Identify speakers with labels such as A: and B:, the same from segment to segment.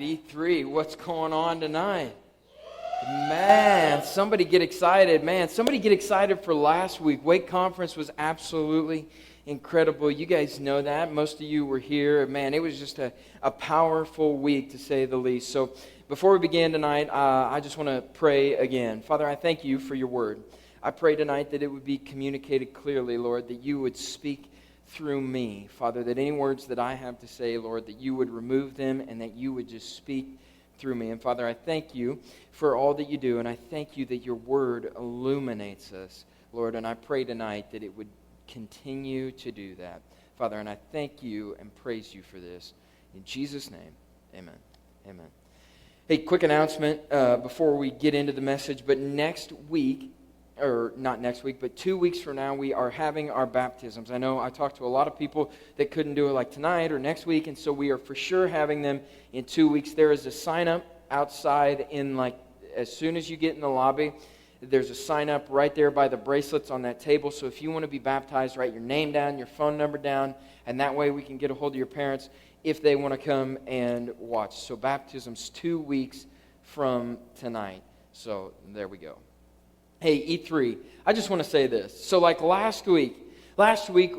A: E3, what's going on tonight? Man, somebody get excited. Man, somebody get excited for last week. Wake Conference was absolutely incredible. You guys know that. Most of you were here. Man, it was just a powerful week, to say the least. So before we begin tonight, I just want to pray again. Father, I thank you for your word. I pray tonight that it would be communicated clearly, Lord, that you would speak through me. Father, that any words that I have to say, Lord, that you would remove them and that you would just speak through me. And Father, I thank you for all that you do, and I thank you that your word illuminates us, Lord, and I pray tonight that it would continue to do that. Father, and I thank you and praise you for this. In Jesus' name, amen. Amen. Hey, quick announcement before we get into the message, but next week, or not next week, but 2 weeks from now, we are having our baptisms. I know I talked to a lot of people that couldn't do it like tonight or next week, and so we are for sure having them in 2 weeks. There is a sign-up outside as soon as you get in the lobby. There's a sign-up right there by the bracelets on that table, so if you want to be baptized, write your name down, your phone number down, and that way we can get a hold of your parents if they want to come and watch. So baptisms 2 weeks from tonight. So there we go. Hey, E3, I just want to say this. So like last week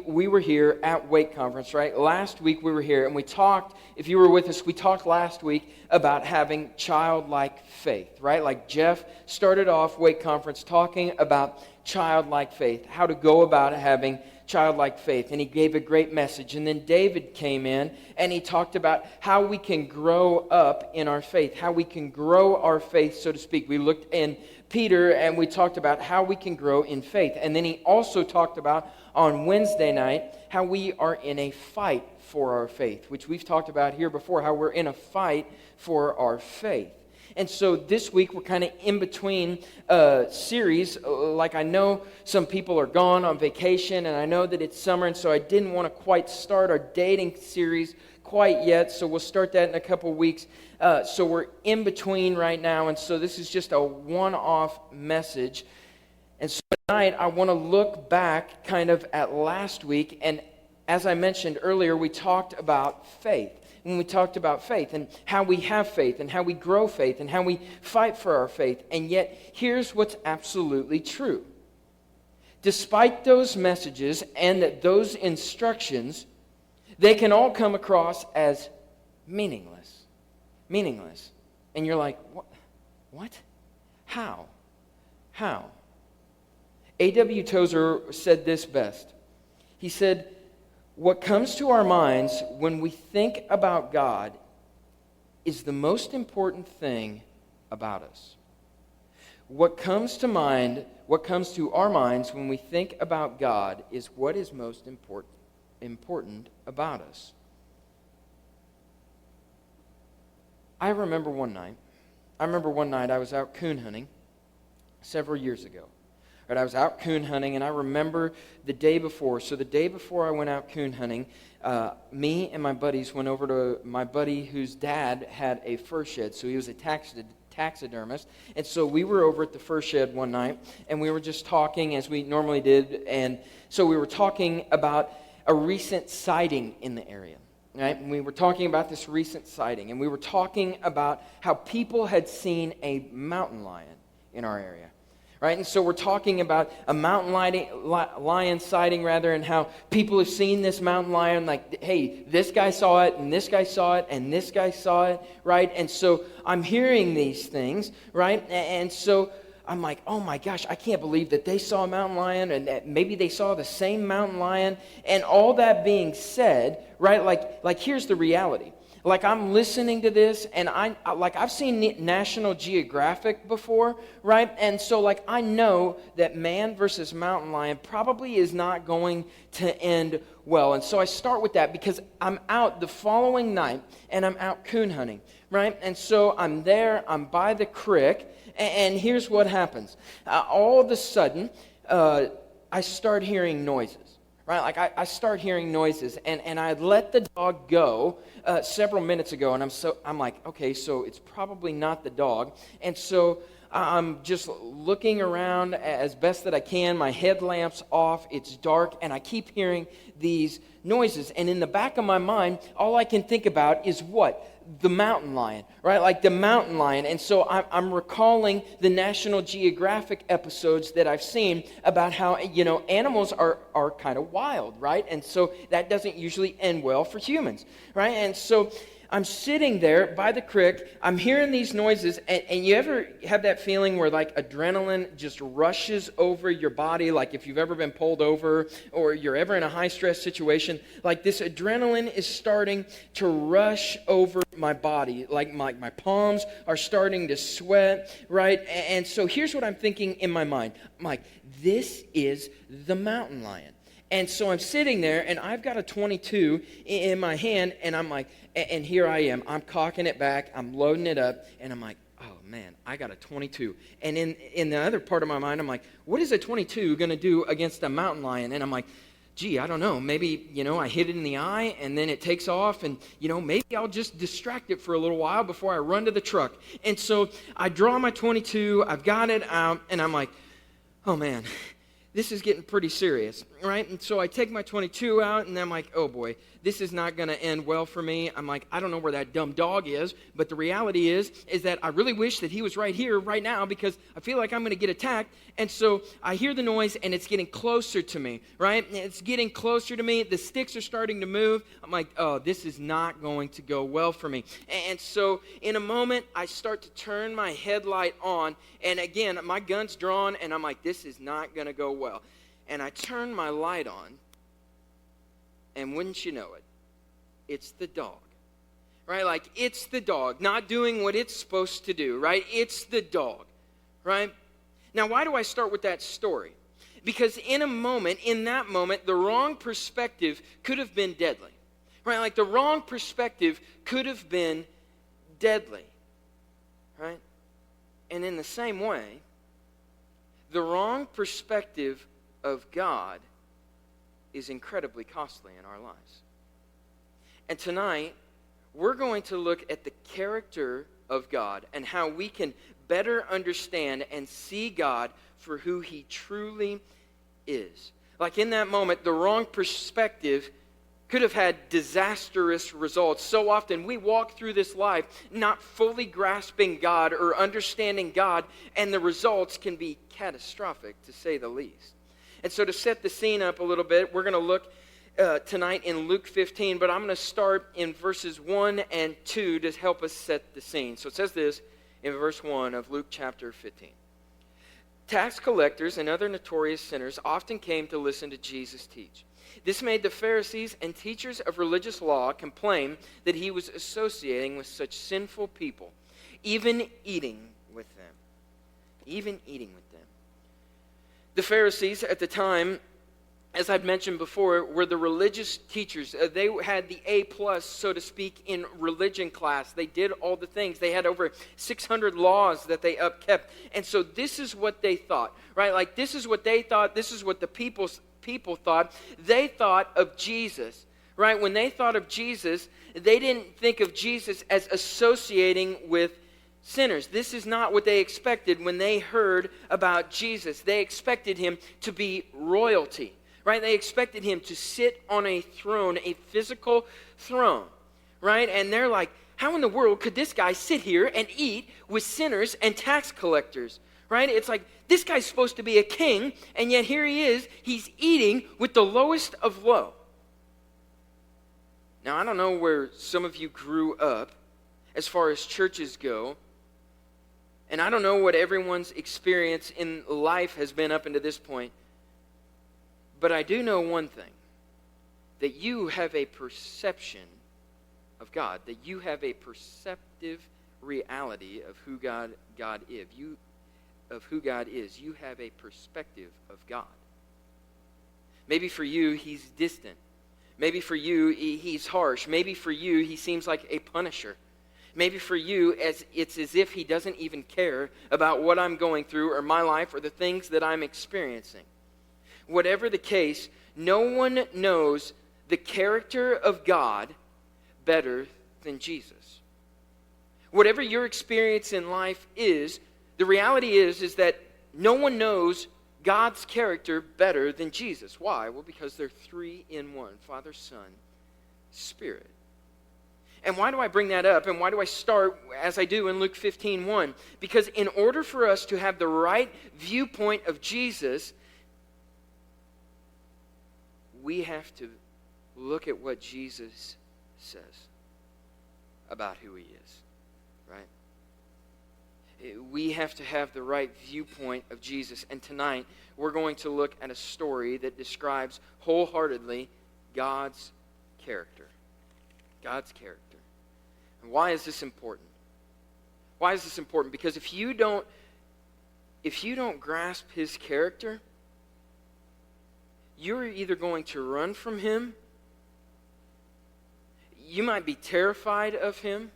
A: we were here at Wake Conference, right? Last week we were here and we talked, if you were with us, we talked last week about having childlike faith, right? Like Jeff started off Wake Conference talking about childlike faith, how to go about having childlike faith, and he gave a great message. And then David came in and he talked about how we can grow up in our faith, how we can grow our faith, so to speak. We looked in Peter and we talked about how we can grow in faith. And then he also talked about on Wednesday night how we are in a fight for our faith, which we've talked about here before, how we're in a fight for our faith. And so this week we're kind of in between series. Like I know some people are gone on vacation and I know that it's summer, and so I didn't want to quite start our dating series quite yet, so we'll start that in a couple weeks. So we're in between right now, and so this is just a one-off message. And so tonight I want to look back kind of at last week, and as I mentioned earlier, we talked about faith. When we talked about faith and how we have faith and how we grow faith and how we fight for our faith. And yet, here's what's absolutely true. Despite those messages and those instructions, they can all come across as meaningless. Meaningless. And you're like, what? How? A.W. Tozer said this best. He said, what comes to our minds when we think about God is the most important thing about us. What comes to our minds when we think about God is what is most important about us. I remember one night I was out coon hunting several years ago. Right, I was out coon hunting, and I remember the day before. So the day before I went out coon hunting, me and my buddies went over to my buddy whose dad had a fur shed. So he was a taxidermist. And so we were over at the fur shed one night, and we were just talking as we normally did. And so we were talking about a recent sighting in the area. Right? And we were talking about this recent sighting, and we were talking about how people had seen a mountain lion in our area. Right? And so we're talking about a mountain lion sighting, and how people have seen this mountain lion, like, hey, this guy saw it, and this guy saw it, and this guy saw it, right? And so I'm hearing these things, right? And so I'm like, oh my gosh, I can't believe that they saw a mountain lion, and that maybe they saw the same mountain lion. And all that being said, right, like here's the reality. Like, I'm listening to this, and I've seen National Geographic before, right? And so, like, I know that man versus mountain lion probably is not going to end well. And so I start with that because I'm out the following night, and I'm out coon hunting, right? And so I'm there, I'm by the creek, and here's what happens. All of a sudden, I start hearing noises. Right, like I start hearing noises, and I let the dog go several minutes ago, and I'm like, okay, so it's probably not the dog, and so I'm just looking around as best that I can. My headlamp's off. It's dark, and I keep hearing these noises. And in the back of my mind, all I can think about is what? The mountain lion, right? Like the mountain lion. And so I'm recalling the National Geographic episodes that I've seen about how, animals are kind of wild, right? And so that doesn't usually end well for humans, right? And so I'm sitting there by the creek, I'm hearing these noises, and you ever have that feeling where like adrenaline just rushes over your body, like if you've ever been pulled over or you're ever in a high stress situation, like this adrenaline is starting to rush over my body, like my palms are starting to sweat, right? And so here's what I'm thinking in my mind. I'm like, this is the mountain lion. And so I'm sitting there, and I've got a 22 in my hand, and I'm like, and here I am. I'm cocking it back. I'm loading it up, and I'm like, oh, man, I got a 22. And in the other part of my mind, I'm like, what is a 22 going to do against a mountain lion? And I'm like, gee, I don't know. Maybe, I hit it in the eye, and then it takes off, and, maybe I'll just distract it for a little while before I run to the truck. And so I draw my 22. I've got it out, and I'm like, oh, man, this is getting pretty serious, right? And so I take my 22 out, and I'm like, oh boy, this is not going to end well for me. I'm like, I don't know where that dumb dog is, but the reality is that I really wish that he was right here, right now, because I feel like I'm going to get attacked. And so I hear the noise, and it's getting closer to me, right? It's getting closer to me. The sticks are starting to move. I'm like, oh, this is not going to go well for me. And so in a moment, I start to turn my headlight on, and again, my gun's drawn, and I'm like, this is not going to go well. And I turn my light on, and wouldn't you know it, it's the dog, right? Like, it's the dog, not doing what it's supposed to do, right? It's the dog, right? Now, why do I start with that story? Because in that moment, the wrong perspective could have been deadly, right? Like, the wrong perspective could have been deadly, right? And in the same way, the wrong perspective of God is incredibly costly in our lives. And tonight, we're going to look at the character of God and how we can better understand and see God for who He truly is. Like in that moment, the wrong perspective could have had disastrous results. So often we walk through this life not fully grasping God or understanding God, and the results can be catastrophic, to say the least. And so to set the scene up a little bit, we're going to look tonight in Luke 15, but I'm going to start in verses 1 and 2 to help us set the scene. So it says this in verse 1 of Luke chapter 15. Tax collectors and other notorious sinners often came to listen to Jesus teach. This made the Pharisees and teachers of religious law complain that he was associating with such sinful people, even eating with them. The Pharisees at the time, as I've mentioned before, were the religious teachers. They had the A+, so to speak, in religion class. They did all the things. They had over 600 laws that they upkept. And so this is what they thought, right? Like, this is what they thought. This is what the people thought. They thought of Jesus, right? When they thought of Jesus, they didn't think of Jesus as associating with sinners. This is not what they expected when they heard about Jesus. They expected him to be royalty, right? They expected him to sit on a throne, a physical throne, right? And they're like, how in the world could this guy sit here and eat with sinners and tax collectors, right? It's like, this guy's supposed to be a king, and yet here he is, he's eating with the lowest of low. Now, I don't know where some of you grew up as far as churches go, and I don't know what everyone's experience in life has been up until this point, but I do know one thing, that you have a perception of God, that you have a perceptive reality of who God is. You have a perspective of God. Maybe for you, he's distant. Maybe for you, he's harsh. Maybe for you, he seems like a punisher. Maybe for you, it's as if he doesn't even care about what I'm going through or my life or the things that I'm experiencing. Whatever the case, no one knows the character of God better than Jesus. Whatever your experience in life is, The reality is that no one knows God's character better than Jesus. Why? Well, because they're three in one, Father, Son, Spirit. And why do I bring that up? And why do I start as I do in Luke 15:1? Because in order for us to have the right viewpoint of Jesus, we have to look at what Jesus says about who he is, right? We have to have the right viewpoint of Jesus. And tonight, we're going to look at a story that describes wholeheartedly God's character. God's character. And why is this important? Why is this important? Because if you don't grasp his character, you're either going to run from him, you might be terrified of him,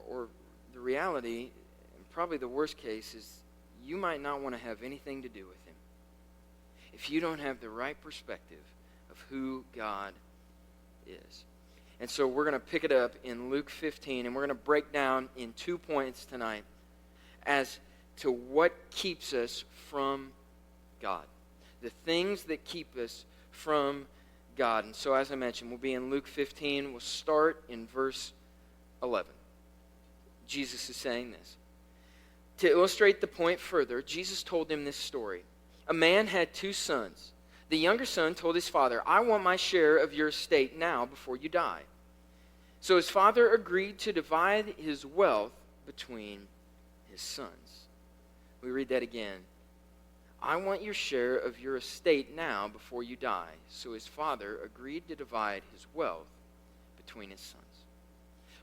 A: or the reality, and probably the worst case, is you might not want to have anything to do with him if you don't have the right perspective of who God is. And so we're going to pick it up in Luke 15, and we're going to break down in 2 points tonight as to what keeps us from God. The things that keep us from God. And so as I mentioned, we'll be in Luke 15. We'll start in verse 11. Jesus is saying this. To illustrate the point further, Jesus told him this story. A man had 2 sons. The younger son told his father, "I want my share of your estate now before you die." So his father agreed to divide his wealth between his sons. We read that again. "I want your share of your estate now before you die." So his father agreed to divide his wealth between his sons.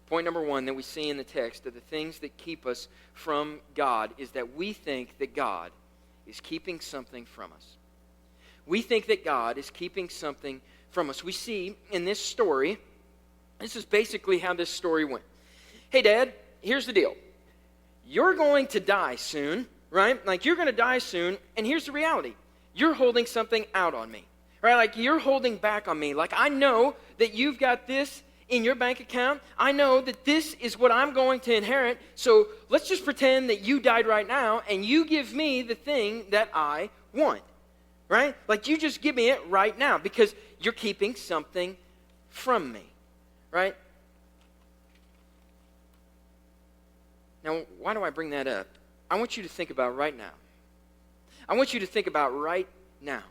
A: Point number 1 that we see in the text of the things that keep us from God is that we think that God is keeping something from us. We think that God is keeping something from us. We see in this story, this is basically how this story went. Hey, Dad, here's the deal. You're going to die soon, right? Like, you're going to die soon, and here's the reality. You're holding something out on me, right? Like, you're holding back on me. Like, I know that you've got this in your bank account. I know that this is what I'm going to inherit, so let's just pretend that you died right now, and you give me the thing that I want, right? Like, you just give me it right now, because you're keeping something from me, right? Now, why do I bring that up? I want you to think about right now. I want you to think about right now.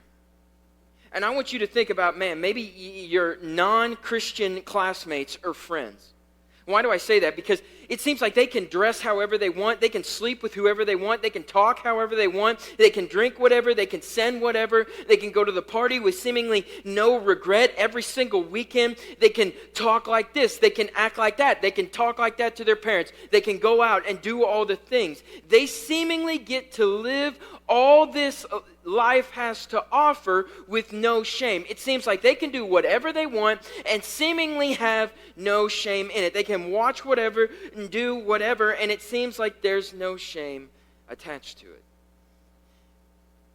A: And I want you to think about, man, maybe your non-Christian classmates or friends. Why do I say that? Because it seems like they can dress however they want. They can sleep with whoever they want. They can talk however they want. They can drink whatever. They can send whatever. They can go to the party with seemingly no regret every single weekend. They can talk like this. They can act like that. They can talk like that to their parents. They can go out and do all the things. They seemingly get to live all this life has to offer with no shame. It seems like they can do whatever they want and seemingly have no shame in it. They can watch whatever and do whatever, and it seems like there's no shame attached to it.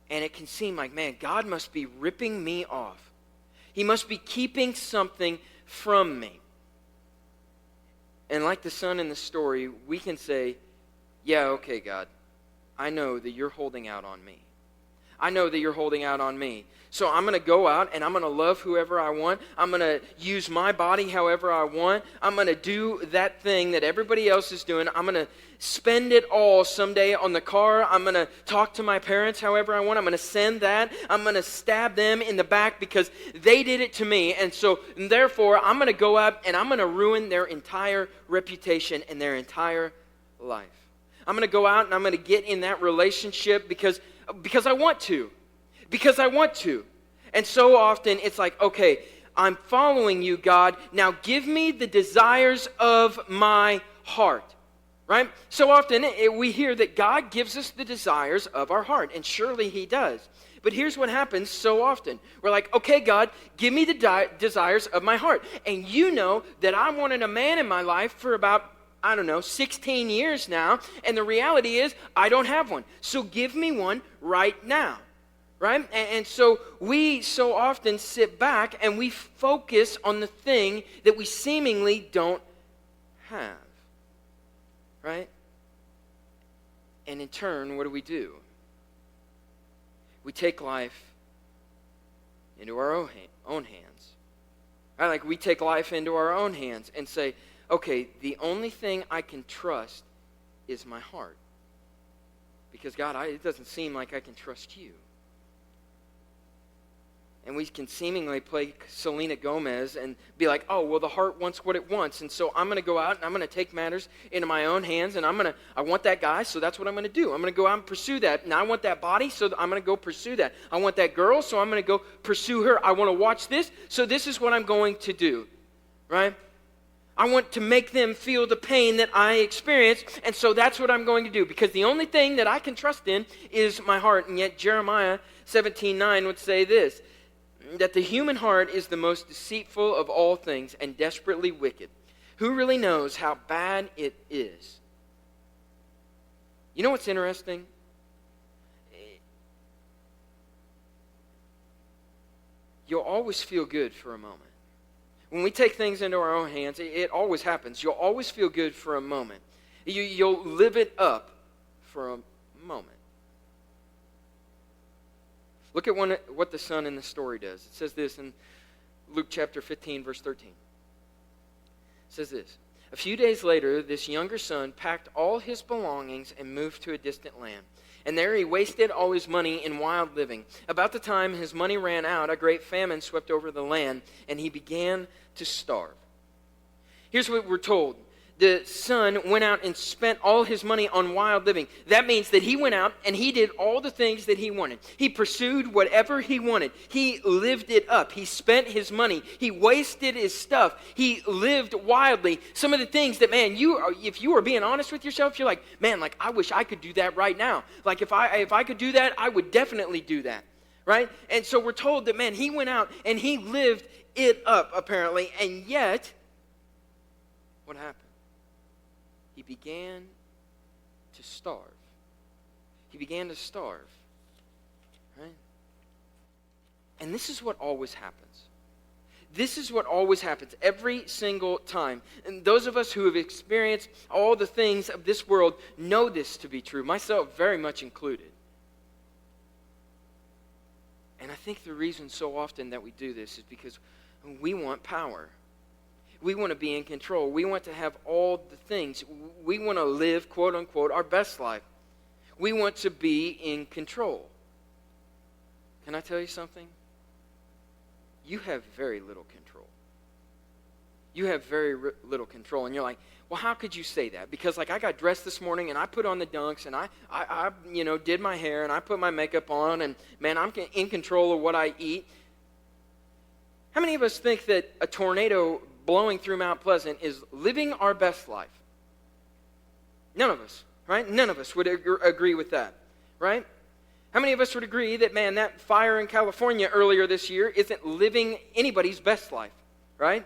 A: And it can seem like, man, God must be ripping me off. He must be keeping something from me. And like the son in the story, we can say, yeah, okay, God, I know that you're holding out on me. I know that you're holding out on me. So I'm going to go out and I'm going to love whoever I want. I'm going to use my body however I want. I'm going to do that thing that everybody else is doing. I'm going to spend it all someday on the car. I'm going to talk to my parents however I want. I'm going to send that. I'm going to stab them in the back because they did it to me. And so therefore, I'm going to go out and I'm going to ruin their entire reputation and their entire life. I'm going to go out and I'm going to get in that relationship because I want to. Because I want to. And so often it's like, okay, I'm following you, God. Now give me the desires of my heart. Right? So often we hear that God gives us the desires of our heart. And surely He does. But here's what happens so often. We're like, okay, God, give me the desires of my heart. And you know that I wanted a man in my life for about 16 years now, and the reality is I don't have one. So give me one right now, right? And so we so often sit back and we focus on the thing that we seemingly don't have. Right? And in turn, what do? We take life into our own hands. Right? Like we take life into our own hands and say, okay, the only thing I can trust is my heart. Because God, it doesn't seem like I can trust you. And we can seemingly play Selena Gomez and be like, oh, well, the heart wants what it wants. And so I'm going to go out and I'm going to take matters into my own hands. And I want that guy, so that's what I'm going to do. I'm going to go out and pursue that. And I want that body, so I'm going to go pursue that. I want that girl, so I'm going to go pursue her. I want to watch this, so this is what I'm going to do. Right? I want to make them feel the pain that I experience, and so that's what I'm going to do, because the only thing that I can trust in is my heart. And yet Jeremiah 17:9 would say this, that the human heart is the most deceitful of all things and desperately wicked. Who really knows how bad it is? You know what's interesting? You'll always feel good for a moment. When we take things into our own hands, it always happens. You'll always feel good for a moment. You'll live it up for a moment. Look at what the son in the story does. It says this in Luke chapter 15, verse 13. It says this, a few days later, this younger son packed all his belongings and moved to a distant land. And there he wasted all his money in wild living. About the time his money ran out, a great famine swept over the land, and he began to starve. Here's what we're told. The son went out and spent all his money on wild living. That means that he went out and he did all the things that he wanted. He pursued whatever he wanted. He lived it up. He spent his money. He wasted his stuff. He lived wildly. Some of the things that, man, if you are being honest with yourself, you're like, man, like I wish I could do that right now. Like if I could do that, I would definitely do that. Right? And so we're told that, man, he went out and he lived it up, apparently. And yet, what happened? He began to starve. He began to starve. Right? And this is what always happens. This is what always happens every single time. And those of us who have experienced all the things of this world know this to be true, myself very much included. And I think the reason so often that we do this is because we want power. We want to be in control. We want to have all the things. We want to live, quote unquote, our best life. We want to be in control. Can I tell you something? You have very little control. You have very little control. And you're like, well, how could you say that? Because like I got dressed this morning and I put on the dunks and I did my hair and I put my makeup on and man, I'm in control of what I eat. How many of us think that a tornado blowing through Mount Pleasant is living our best life? None of us, right? None of us would agree with that, right? How many of us would agree that, man, that fire in California earlier this year isn't living anybody's best life, right?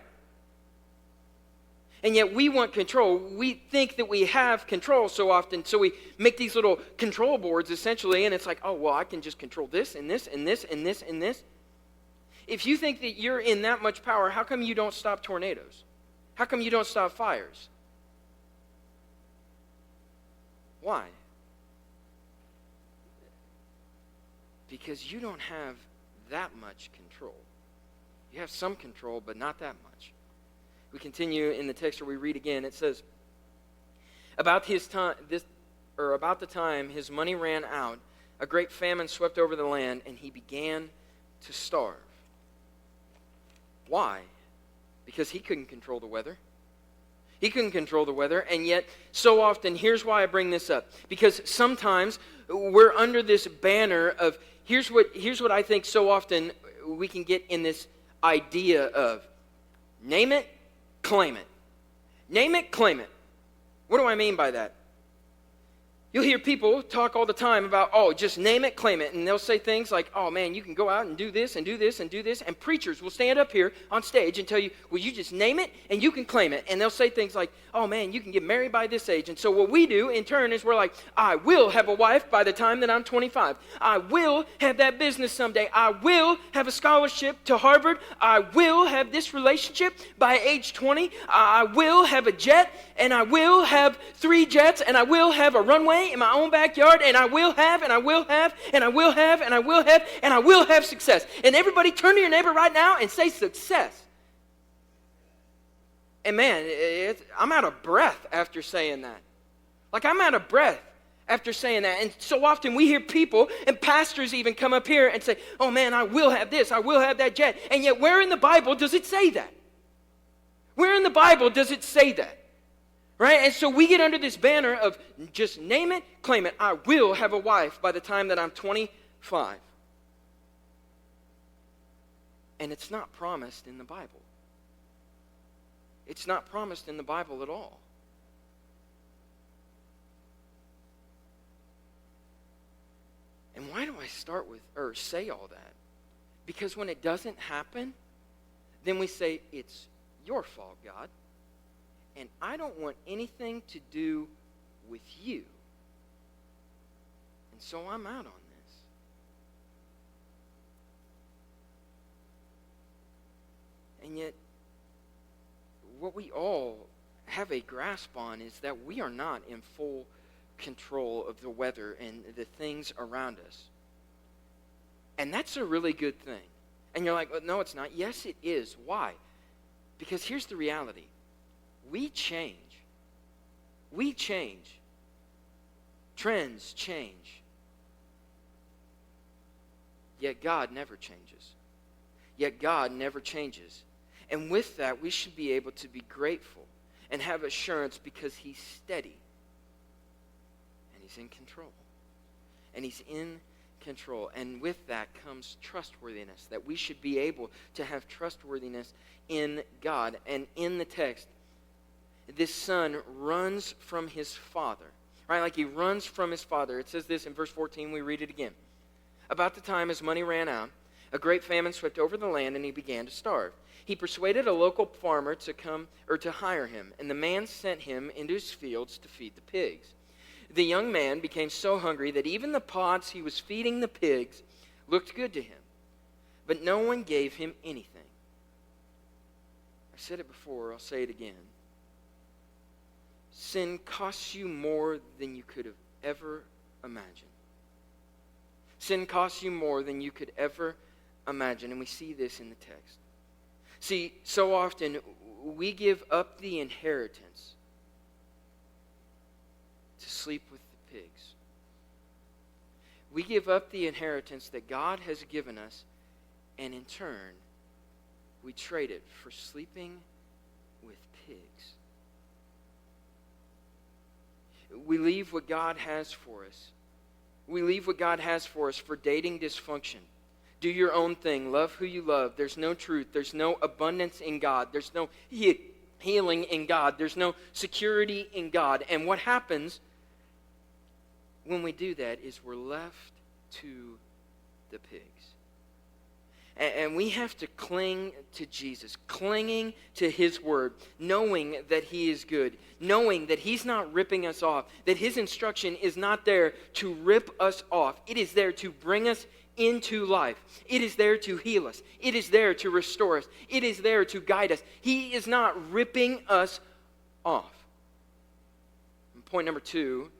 A: And yet we want control. We think that we have control so often, so we make these little control boards essentially, and it's like, oh, well, I can just control this and this and this and this and this. If you think that you're in that much power, how come you don't stop tornadoes? How come you don't stop fires? Why? Because you don't have that much control. You have some control, but not that much. We continue in the text, or we read again. It says, about the time his money ran out, a great famine swept over the land, and he began to starve. Why? Because he couldn't control the weather. He couldn't control the weather, and yet so often, here's why I bring this up. Because sometimes we're under this banner of, here's what I think so often we can get in this idea of, name it, claim it. Name it, claim it. What do I mean by that? You'll hear people talk all the time about, oh, just name it, claim it. And they'll say things like, oh, man, you can go out and do this and do this and do this. And preachers will stand up here on stage and tell you, well, you just name it and you can claim it. And they'll say things like, oh, man, you can get married by this age. And so what we do in turn is we're like, I will have a wife by the time that I'm 25. I will have that business someday. I will have a scholarship to Harvard. I will have this relationship by age 20. I will have a jet, and I will have 3 jets, and I will have a runway in my own backyard, and I will have, and I will have, and I will have, and I will have, and I will have success. And everybody turn to your neighbor right now and say success. And man, I'm out of breath after saying that. Like, I'm out of breath after saying that. And so often we hear people and pastors even come up here and say, oh man, I will have this, I will have that jet. And yet where in the Bible does it say that? Where in the Bible does it say that? Right? And so we get under this banner of just name it, claim it. I will have a wife by the time that I'm 25. And it's not promised in the Bible. It's not promised in the Bible at all. And why do I start with, or say all that? Because when it doesn't happen, then we say, it's your fault, God. And I don't want anything to do with you. And so I'm out on this. And yet, what we all have a grasp on is that we are not in full control of the weather and the things around us. And that's a really good thing. And you're like, well, no, it's not. Yes, it is. Why? Because here's the reality. We change. We change. Trends change. Yet God never changes. Yet God never changes. And with that, we should be able to be grateful and have assurance because He's steady. And He's in control. And He's in control. And with that comes trustworthiness, that we should be able to have trustworthiness in God. And in the text, this son runs from his father, right? Like he runs from his father. It says this in verse 14. We read it again. About the time his money ran out, a great famine swept over the land, and he began to starve. He persuaded a local farmer to come or to hire him, and the man sent him into his fields to feed the pigs. The young man became so hungry that even the pods he was feeding the pigs looked good to him, but no one gave him anything. I said it before, I'll say it again. Sin costs you more than you could have ever imagined. Sin costs you more than you could ever imagine, and we see this in the text. See, so often we give up the inheritance to sleep with the pigs. We give up the inheritance that God has given us, and in turn, we trade it for sleeping with pigs. We leave what God has for us. We leave what God has for us for dating dysfunction. Do your own thing. Love who you love. There's no truth. There's no abundance in God. There's no healing in God. There's no security in God. And what happens when we do that is we're left to the pigs. And we have to cling to Jesus, clinging to His Word, knowing that He is good, knowing that He's not ripping us off, that His instruction is not there to rip us off. It is there to bring us into life. It is there to heal us. It is there to restore us. It is there to guide us. He is not ripping us off. And point number 2,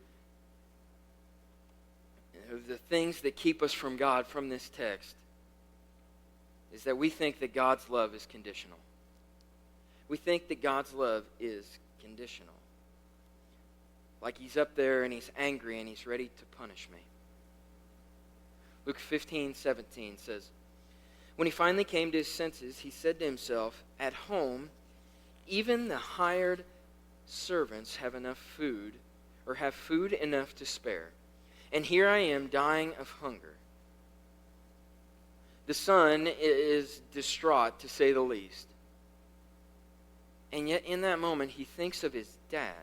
A: the things that keep us from God from this text, is that we think that God's love is conditional. We think that God's love is conditional. Like He's up there and He's angry and He's ready to punish me. Luke 15:17 says, when he finally came to his senses, he said to himself, at home, even the hired servants have enough food, or have food enough to spare. And here I am dying of hunger. The son is distraught, to say the least. And yet in that moment, he thinks of his dad.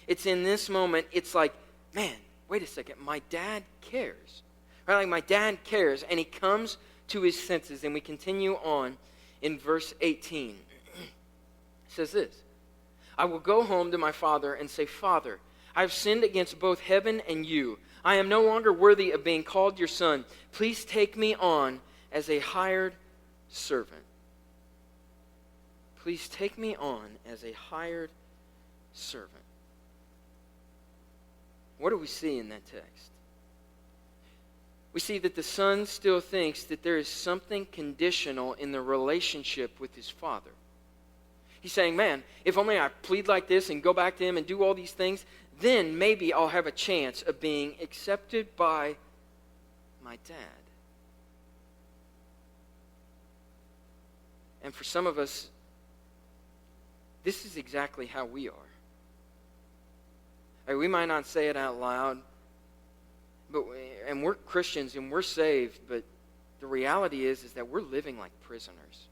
A: It's in this moment, it's like, man, wait a second, my dad cares. Right? Like my dad cares, and he comes to his senses. And we continue on in verse 18. It says this, I will go home to my father and say, Father, I have sinned against both heaven and you. I am no longer worthy of being called your son. Please take me on as a hired servant. Please take me on as a hired servant. What do we see in that text? We see that the son still thinks that there is something conditional in the relationship with his father. He's saying, man, if only I plead like this and go back to him and do all these things, then maybe I'll have a chance of being accepted by my dad. And for some of us, this is exactly how we are. We might not say it out loud, and we're Christians and we're saved, but the reality is that we're living like prisoners.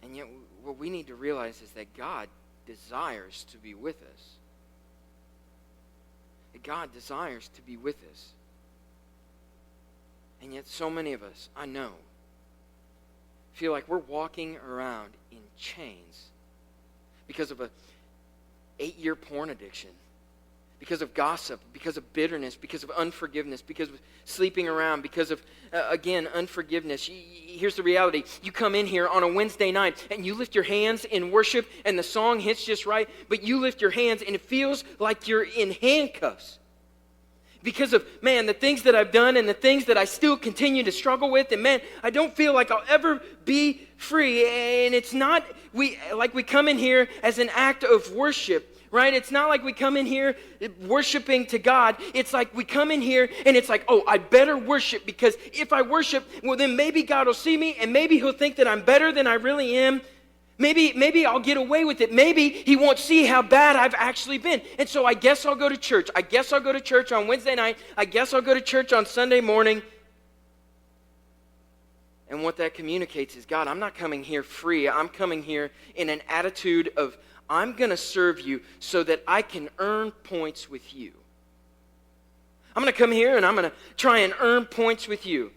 A: And yet what we need to realize is that God desires to be with us. That God desires to be with us. And yet so many of us, I know, feel like we're walking around in chains because of a 8-year porn addiction, because of gossip, because of bitterness, because of unforgiveness, because of sleeping around, because of, again, unforgiveness. Here's the reality. You come in here on a Wednesday night and you lift your hands in worship and the song hits just right, but you lift your hands and it feels like you're in handcuffs. Because of, man, the things that I've done and the things that I still continue to struggle with. And, man, I don't feel like I'll ever be free. And it's not we come in here as an act of worship, right? It's not like we come in here worshiping to God. It's like we come in here and it's like, oh, I better worship. Because if I worship, well, then maybe God will see me. And maybe he'll think that I'm better than I really am. Maybe I'll get away with it. Maybe he won't see how bad I've actually been. And so I guess I'll go to church. I guess I'll go to church on Wednesday night. I guess I'll go to church on Sunday morning. And what that communicates is, God, I'm not coming here free. I'm coming here in an attitude of, I'm going to serve you so that I can earn points with you. I'm going to come here and I'm going to try and earn points with you.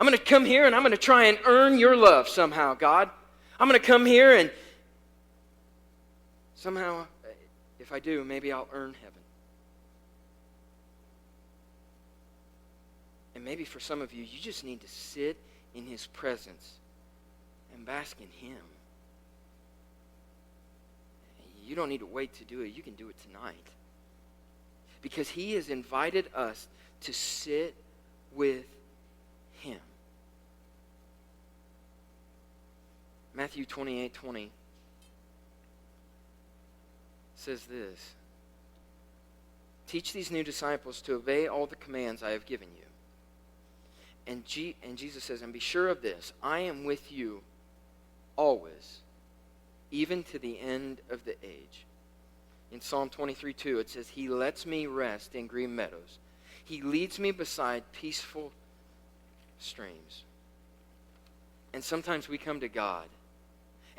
A: I'm going to come here and I'm going to try and earn your love somehow, God. I'm going to come here and somehow, if I do, maybe I'll earn heaven. And maybe for some of you, you just need to sit in his presence and bask in him. You don't need to wait to do it. You can do it tonight. Because he has invited us to sit with him. Matthew 28:20 says this, teach these new disciples to obey all the commands I have given you. And Jesus says, and be sure of this, I am with you always, even to the end of the age. In Psalm 23:2, it says, he lets me rest in green meadows. He leads me beside peaceful streams. And sometimes we come to God.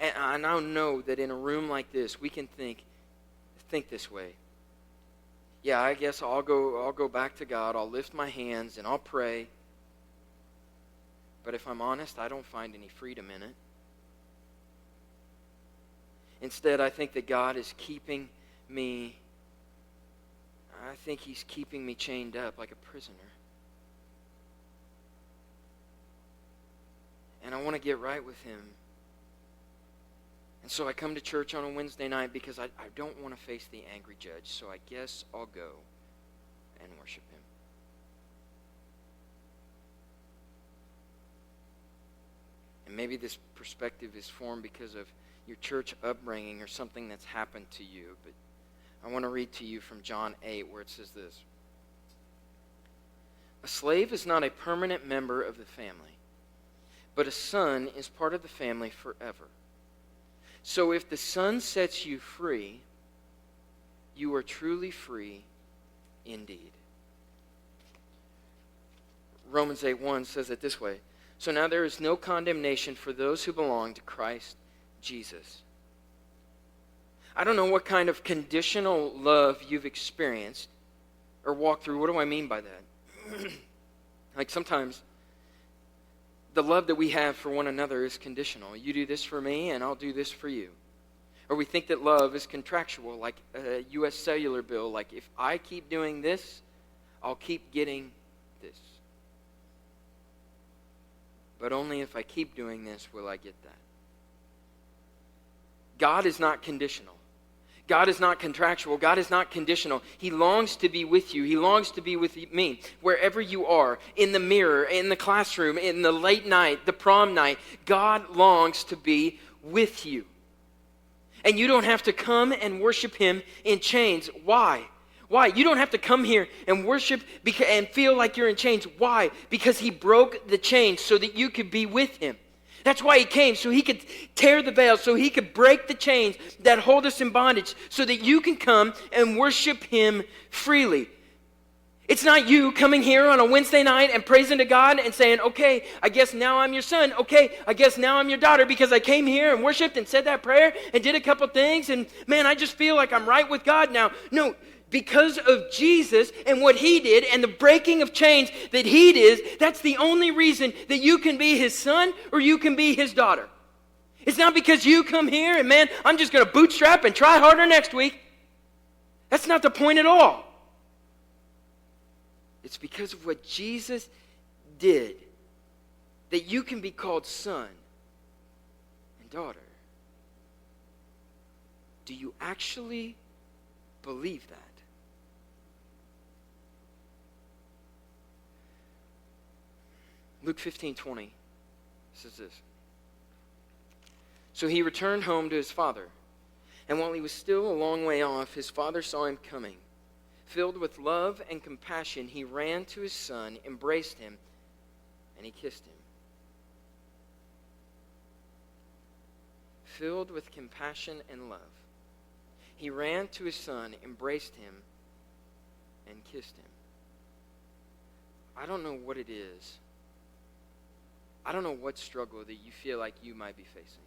A: And I now know that in a room like this, we can think this way. Yeah, I guess I'll go back to God. I'll lift my hands and I'll pray. But if I'm honest, I don't find any freedom in it. Instead, I think that God is keeping me. I think he's keeping me chained up like a prisoner. And I want to get right with him. And so I come to church on a Wednesday night because I don't want to face the angry judge. So I guess I'll go and worship him. And maybe this perspective is formed because of your church upbringing or something that's happened to you. But I want to read to you from John 8 where it says this. A slave is not a permanent member of the family, but a son is part of the family forever. So if the Son sets you free, you are truly free indeed. Romans 8:1 says it this way. So now there is no condemnation for those who belong to Christ Jesus. I don't know what kind of conditional love you've experienced or walked through. What do I mean by that? Like sometimes the love that we have for one another is conditional. You do this for me and I'll do this for you. Or we think that love is contractual, like a U.S. cellular bill. Like if I keep doing this, I'll keep getting this. But only if I keep doing this will I get that. God is not conditional. God is not contractual. God is not conditional. He longs to be with you. He longs to be with me. Wherever you are, in the mirror, in the classroom, in the late night, the prom night, God longs to be with you. And you don't have to come and worship Him in chains. Why? Why? You don't have to come here and worship and feel like you're in chains. Why? Because He broke the chains so that you could be with Him. That's why He came, so He could tear the veil, so He could break the chains that hold us in bondage, so that you can come and worship Him freely. It's not you coming here on a Wednesday night and praising to God and saying, okay, I guess now I'm your son. Okay, I guess now I'm your daughter because I came here and worshiped and said that prayer and did a couple things and man, I just feel like I'm right with God now. No, because of Jesus and what He did and the breaking of chains that He did, that's the only reason that you can be His son or you can be His daughter. It's not because you come here and man, I'm just going to bootstrap and try harder next week. That's not the point at all. It's because of what Jesus did that you can be called son and daughter. Do you actually believe that? Luke 15:20 says this. So he returned home to his father, and while he was still a long way off, his father saw him coming. Filled with love and compassion, he ran to his son, embraced him, and he kissed him. Filled with compassion and love, he ran to his son, embraced him, and kissed him. I don't know what it is. I don't know what struggle that you feel like you might be facing.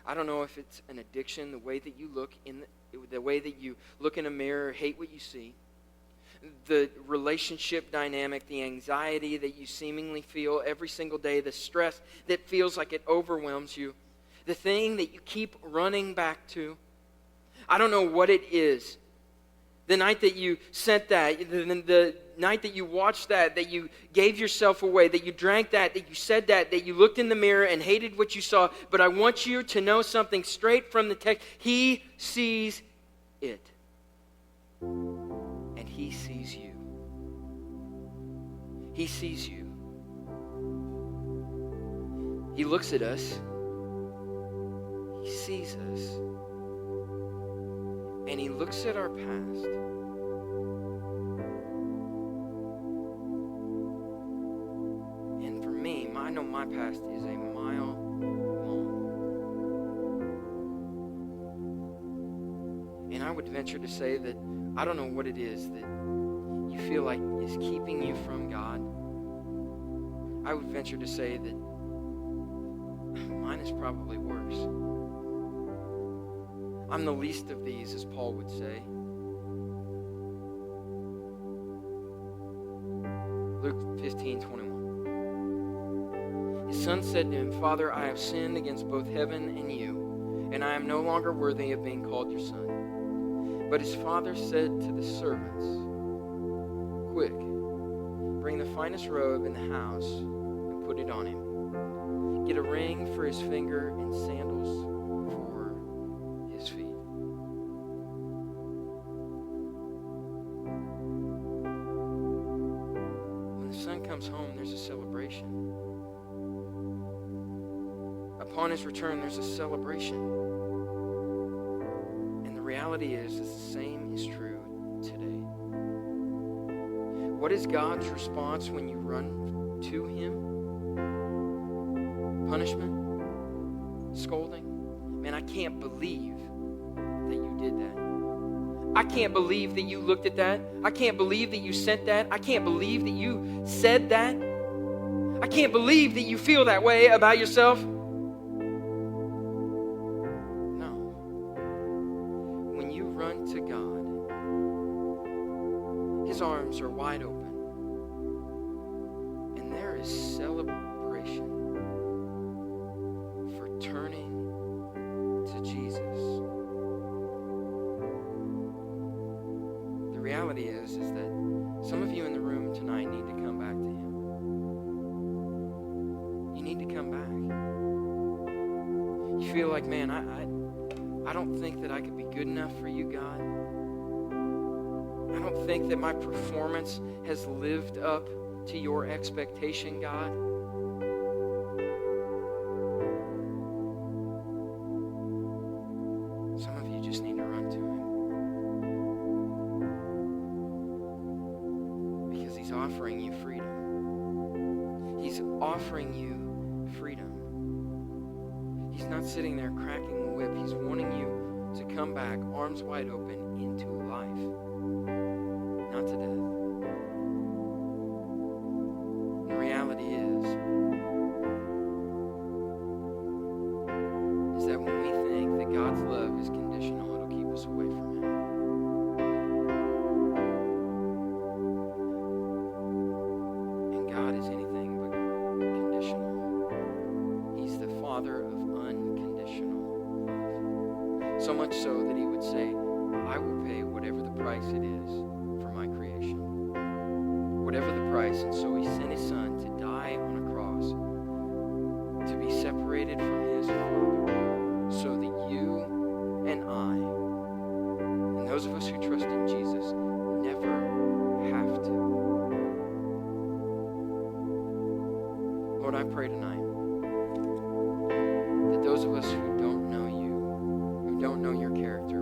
A: I don't know if it's an addiction, the way that you look the way that you look in a mirror, hate what you see, the relationship dynamic, the anxiety that you seemingly feel every single day, the stress that feels like it overwhelms you, the thing that you keep running back to. I don't know what it is. The night that you sent that, the night that you watched that you gave yourself away, that you drank that you said that you looked in the mirror and hated what you saw. But I want you to know something straight from the text. He sees it. And He sees you. He sees you. He looks at us. He sees us. And He looks at our past. And for me, I know my past is a mile long. And I would venture to say that I don't know what it is that you feel like is keeping you from God. I would venture to say that mine is probably worse. I'm the least of these, as Paul would say. Luke 15:21. His son said to him, Father, I have sinned against both heaven and you, and I am no longer worthy of being called your son. But his father said to the servants, Quick, bring the finest robe in the house and put it on him. Get a ring for his finger and sandals for his feet. When the son comes home, there's a celebration. Upon his return, there's a celebration. And the reality is the same is true today. What is God's response when you run to Him? Punishment? Scolding? Man, I can't believe that you did that. I can't believe that you looked at that. I can't believe that you sent that. I can't believe that you said that. I can't believe that you feel that way about yourself. No. When you run to God, His arms are wide open. And there is celebration for turning to Jesus. The reality is that some of you in the room tonight need to come back to Him. You need to come back. You feel like, man, I don't think that I could be good enough for you, God. I don't think that my performance has lived up to your expectation, God. Some of you just need to run to Him. Because He's offering you freedom. He's offering you freedom. He's not sitting there cracking the whip. He's wanting you to come back, arms wide open, into life, not to death. The reality is that when we think that God's love is conditional, it'll keep us away from Him. And God is anything but conditional. He's the Father of unconditional love. So much so that He would say, I will pay whatever the price it is for my creation. Whatever the price. And so He sent His Son to die on a cross, to be separated from His Father, so that you and I, and those of us who trust in Jesus, never have to. Lord, I pray tonight that those of us who don't know You, who don't know Your character,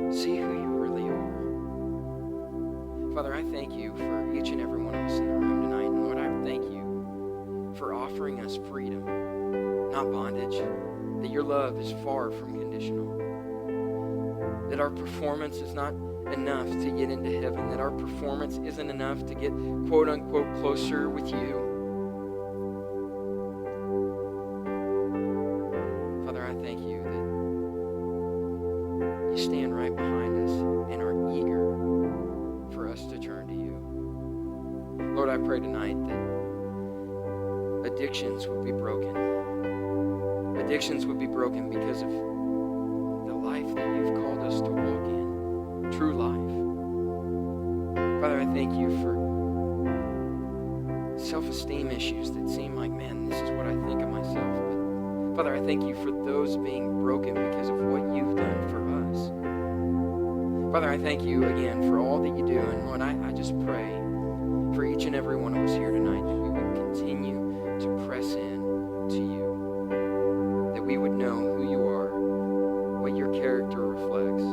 A: would see who You really are. Father, I thank You for each and every one of us in the room tonight. And Lord, I thank You for offering us freedom, not bondage, that Your love is far from conditional, that our performance is not enough to get into heaven, that our performance isn't enough to get quote-unquote closer with You. Father, I thank You that You stand right behind us and are eager for us to turn to You. Lord, I pray tonight that addictions would be broken. Addictions would be broken because of the life that You've called us to walk in, true life. Father, I thank You for self-esteem issues that seem like, man, this is what I think of myself. But Father, I thank You for those being broken because of what You've done for us. Father, I thank You again for all that You do. And Lord, I just pray for each and every one of us here tonight that we would continue to press in to You, that we would know who You are, what Your character reflects,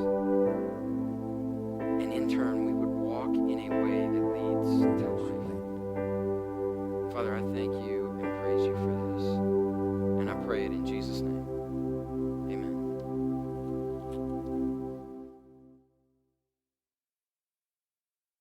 A: and in turn we would walk in a way that leads to life. Father, I thank You and praise You for this, and I pray it in Jesus' name.